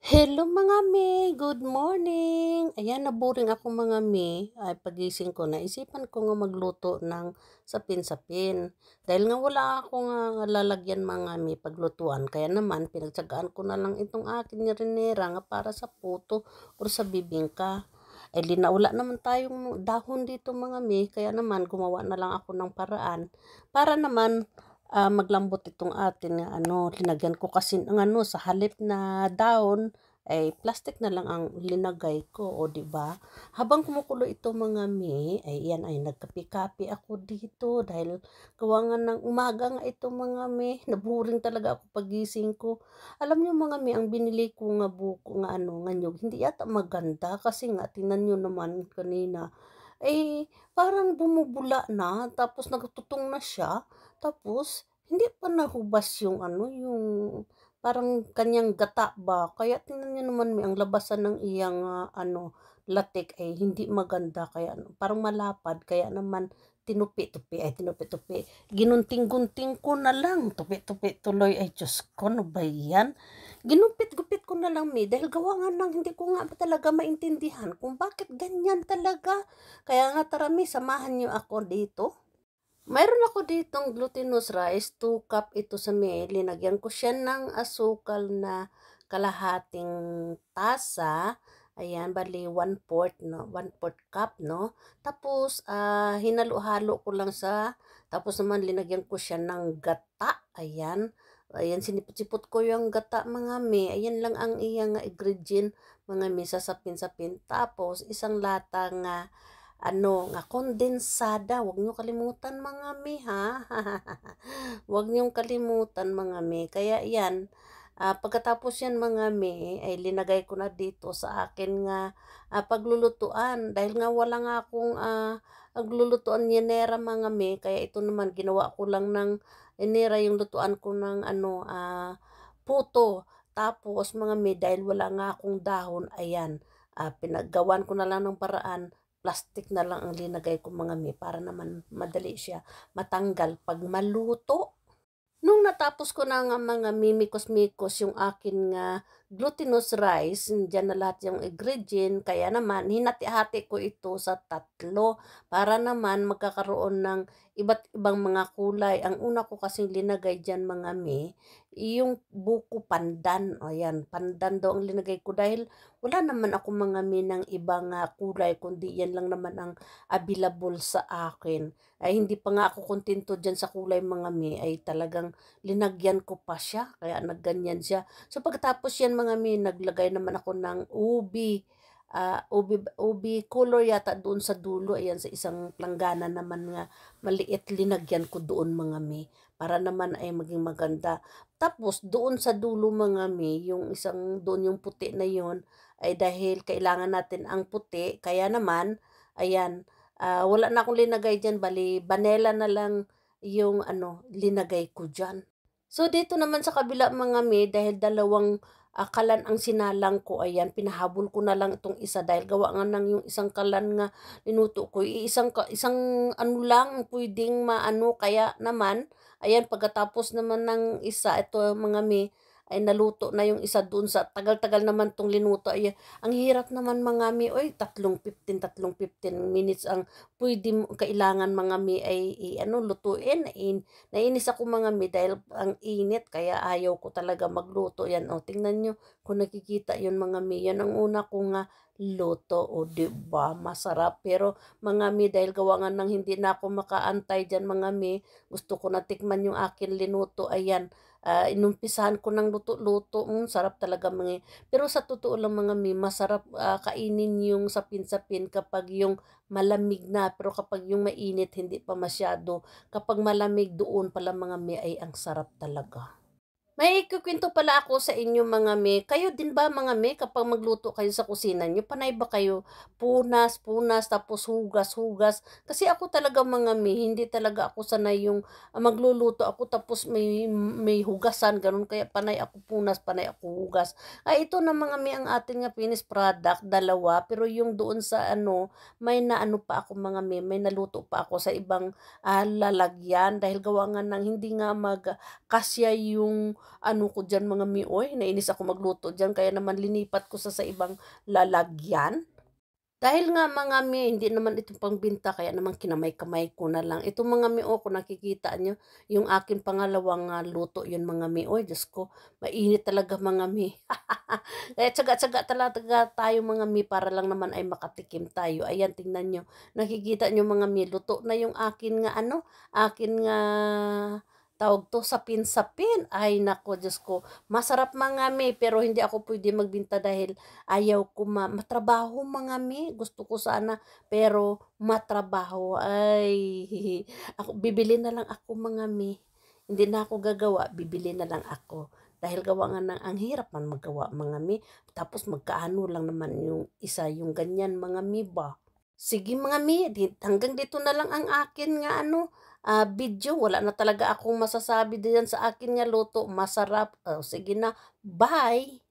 Hello mga me, good morning. Ayan, naboring ako mga me. Ay, pagising ko, naisipan ko nga magluto ng sapin-sapin. Dahil nga wala akong lalagyan mga me paglutuan. Kaya naman, pinagtsagaan ko na lang itong akin ni Renera nga para sa puto o sa bibingka. Ay, wala naman tayong dahon dito mga me. Kaya naman, gumawa na lang ako ng paraan para naman maglambot itong atin nga linagyan ko kasi ng sa halip na daon ay plastic na lang ang linagay ko, o di ba? Habang kumukulo ito mga me, ay yan ay nagkape-kape ako dito dahil gawa nga ng umaga nga ito mga me, naburing talaga ako pagising ko. Alam niyo mga me, ang binili ko nga buko nga nga nyug, hindi yata maganda kasi nga tinan niyo naman kanina eh, parang bumubula na, tapos nagtutong na siya, tapos hindi pa nahubas yung yung parang kanyang gata ba. Kaya tingnan niyo naman ang labasan ng iyang latik ay hindi maganda, kaya parang malapad, kaya naman tinupi-tupi, ginunting-gunting ko na lang, tupi-tupi tuloy, ay Diyos ko, ano ba yan? Ginupit-gupit ko na lang dahil gawa nga ng hindi ko nga talaga maintindihan kung bakit ganyan talaga. Kaya nga tara samahan niyo ako dito. Mayroon ako ditong glutinous rice, 2 cup ito sa linagyan ko siya ng asukal na kalahating tasa. Ayan, bali 1/4 no, 1/4 cup no. Tapos hinalo-halo ko lang tapos naman linagyan ko siya ng gata. Ayan. Ayan, sinipot-sipot ko yung gata mga me. Ayan lang ang iyang ingredient mga me, sasapin-sapin. Tapos isang lata nga nga kondensada. Huwag niyo kalimutan mga me ha. Huwag niyong kalimutan mga me. Kaya yan, pagkatapos yan mga me, ay linagay ko na dito sa akin nga paglulutuan. Dahil nga wala nga akong paglulutuan yenera mga me. Kaya ito naman, ginawa ko lang ng yenera yung lutuan ko ng puto. Tapos mga me, dahil wala nga akong dahon, ayan, pinaggawan ko na lang ng paraan, plastic na lang ang linagay ko mga me para naman madali siya matanggal pag maluto. Nung natapos ko na nga mga mimikos-mikos yung akin nga glutinous rice, diyan na lahat yung ingredient, kaya naman hinati-hati ko ito sa tatlo para naman magkakaroon ng iba't ibang mga kulay. Ang una ko kasing linagay diyan mga yung buko pandan. Ayan, pandan daw ang linagay ko dahil wala naman ako mga ng ibang kulay, kundi yan lang naman ang available sa akin. Ay hindi pa nga ako kontento dyan sa kulay mga ay talagang linagyan ko pa siya, kaya nagganyan siya. So pagkatapos yan mga naglagay naman ako ng ubi color yata doon sa dulo, ayan sa isang planggana naman nga maliit, linagyan ko doon mga para naman ay maging maganda. Tapos doon sa dulo mga yung isang doon yung puti na yon ay dahil kailangan natin ang puti, kaya naman ayan, wala na akong linagay dyan, bali vanilla na lang yung linagay ko dyan. So, dito naman sa kabila mga dahil dalawang kalan ang sinalang ko, ayan, pinahabol ko na lang itong isa dahil gawa nga ng yung isang kalan nga linuto ko, isang lang pwedeng maano, kaya naman, ayan, pagkatapos naman ng isa, ito mga ay naluto na yung isa dun sa tagal-tagal naman tong linuto. Ay, ang hirap naman mga oy, 15 minutes ang kailangan mga ay lutuin. Nainis ako mga dahil ang init, kaya ayaw ko talaga magluto. Yan, o, tingnan nyo kung nakikita yun mga yan ang una kong luto, o diba, masarap. Pero mga dahil gawa nga ng hindi na ako makaantay dyan mga gusto ko na tikman yung akin linuto, ayan, inumpisahan ko ng luto-luto, sarap talaga mga. Pero sa totoo lang mga masarap kainin yung sapin-sapin kapag yung malamig na, pero kapag yung mainit hindi pa masyado. Kapag malamig doon pala mga ay ang sarap talaga. May ikukuwento pala ako sa inyo mga kayo din ba mga kapag magluto kayo sa kusina niyo, panay ba kayo punas-punas tapos hugas-hugas? Kasi ako talaga mga hindi talaga ako sanay yung magluluto ako tapos may hugasan gano'n, kaya panay ako punas, panay ako hugas. Ito na mga ang ating nga finished product, dalawa, pero yung doon sa may naano pa ako mga may naluto pa ako sa ibang lalagyan dahil gawa nga ng hindi nga kasya yung ano ko diyan mga mi, oy, nainis ako magluto diyan kaya naman linipat ko sa ibang lalagyan. Dahil nga mga mi, hindi naman ito pangbenta kaya naman kinamay-kamay ko na lang. Itong mga mi, oh, kung nakikita nyo, yung aking pangalawang luto yun mga mi. Oy, Diyos ko, mainit talaga mga mi. Kaya tsaga-tsaga talaga tayo mga mi para lang naman ay makatikim tayo. Ayan, tingnan nyo. Nakikita nyo mga mi, luto na yung akin nga akin nga tawag to sapin-sapin. Ay nako, Diyos ko. Masarap mga mi, pero hindi ako pwede magbinta dahil ayaw ko matrabaho mga mi. Gusto ko sana, pero matrabaho. Ay, ako, bibili na lang ako mga mi. Hindi na ako gagawa, bibili na lang ako. Dahil gawa nga ng ang hirap man magawa mga mi. Tapos magkaano lang naman yung isa, yung ganyan mga mi ba. Sige mga mi, hanggang dito na lang ang akin nga video. Wala na talaga akong masasabi diyan sa akin nga luto. Masarap. Oh, sige na. Bye!